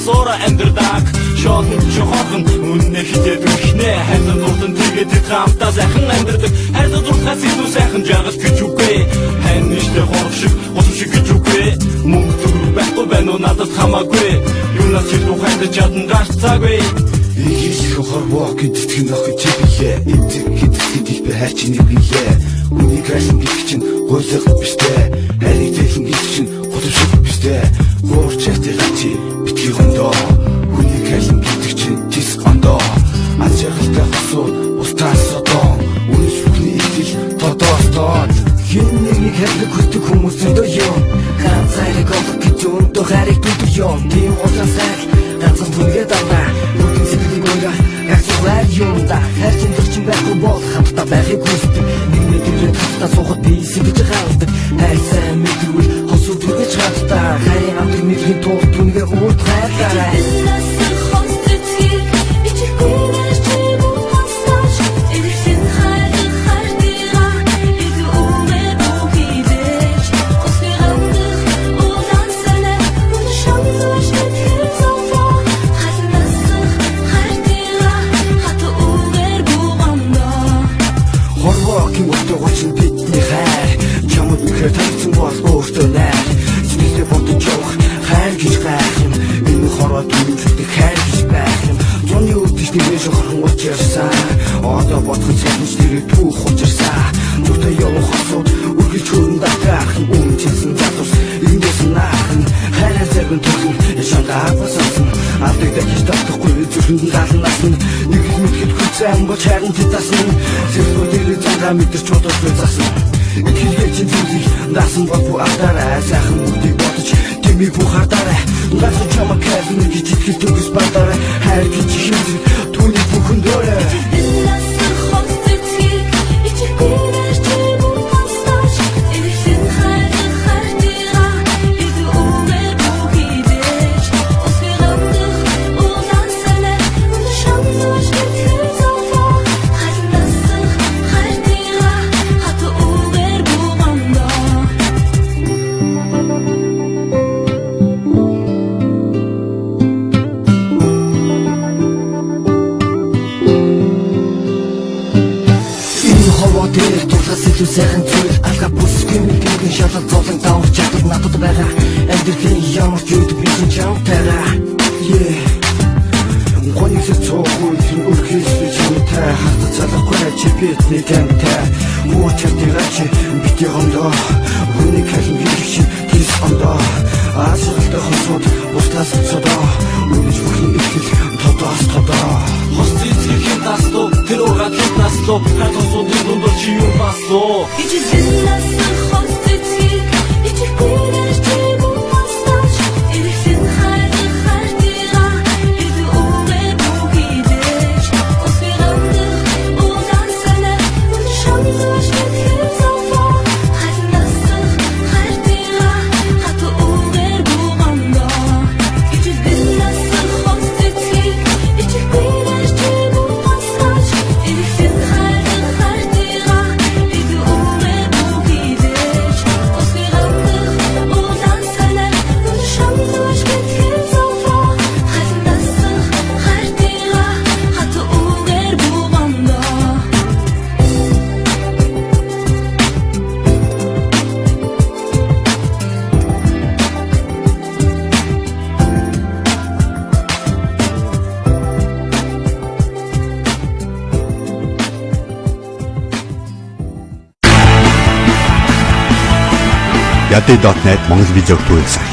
Сора амьдрдаг шоолн жохорхон үнэ хитэд үхнэ хайсан дуртан тэгээд хамтаа сайхан амьдрдаг хайртай дуртахаас илүү сайхан жаргал гэж үгүй хань ништэй хорх шиг гол шиг гэж үгүй мөнгө төгрөг байхгүй байна уу надад хамаагүй юунаас ч тухайд чадан гарцаагүй Игэж хохор walk гэдэг нь охин чипээ эцэг гэдэг би хайч нэвлээ үнийг хайсан гэдэг чинь гойлох биштэй хайрыг тэхэн гэдэг чинь годомшиг биштэй гоорч ястагачи битгий хондоо үнийг хайсан гэдэг чинь тис ондоо ажиглалтай хосууд устаас одоо үнэш бүхний идэл тодоостоод хин нэг хайрыг хүсдэг хүмүүс өндөө юм ганцаарыг олох гэж өндөө хайрыг дүүдэг юм тийм уусаасаа ганцхан түнгээд авна Юунда хайрчин төрчин байхгүй бол хамтдаа байхыг хүсдэг нэг мэдрээд хамтдаа суугаад би сэтгэж хаалдаг хайрсан мэдвэл хосууд үргэж хатдаа хайрын амтыг мэдхийн тулд түнгээ уур хайрлаарай Одоо бодох цэвэрч нэрээ түүх учирсаа Зүгтээ явах хосууд үргэлж хөрөн дагах Үнчилсэн задус эндээс наахан Хайраа зэргэн төрхөн шангаа хапасасан Алдыг дагиш татахгүй зүрхэнд галнасан Нэг их мэдхэд хүчсэн боч хайран тэтасан Сэрхүү дээрээ зангаа мэдэрч бодож байцасан Ихэлгээ чин зүрхийг даасан болбу алтаарай Сайхан бүгдийг бодож тэмийг бухардаарай Гацсан чамаа кайфын гэж итгэл төгс бардаарай Хайр гэж хэмзэг түүний бүхэн дөрөө Илүү сайхан зүйл алга бүсгүй мэдэн шалгал зовлон таавар чадвар надад байгаа амьдралын ямар ч үед би чамтайгаа Гониг цоохоо ин үргэлж чамтай хатад залахгүй чи бидний тантай муу чадварч бити хондоо үнийг хэлэн гэх чи тис ондоо ажиглалтай хосууд устаас цодоо үнэш бүхний ихэл тодоостодоо Хостицхийн таслоо тэр угадлын таслоо хатосуудын дундор чи юу баслоо Ичилсэн хостицхийг ичилгүйрэж чи бумастаж Ирсэн хайрын хартира иду умэ бүгидэж Освиранды улан сана уншамдаш мэдхэр зофо Хайрнасың хартира хату умэ бугамда Ичилсэн хостицхийг ичилгүйрэж чи бумастаж Ирсэн хайрын хартира иду умэ бүгидэж Освиранды улан сана уншамдаш мэдхэр зофо Хайрнасың хартира хату умэ бугамда Yaday.net Монгол видеог түгээх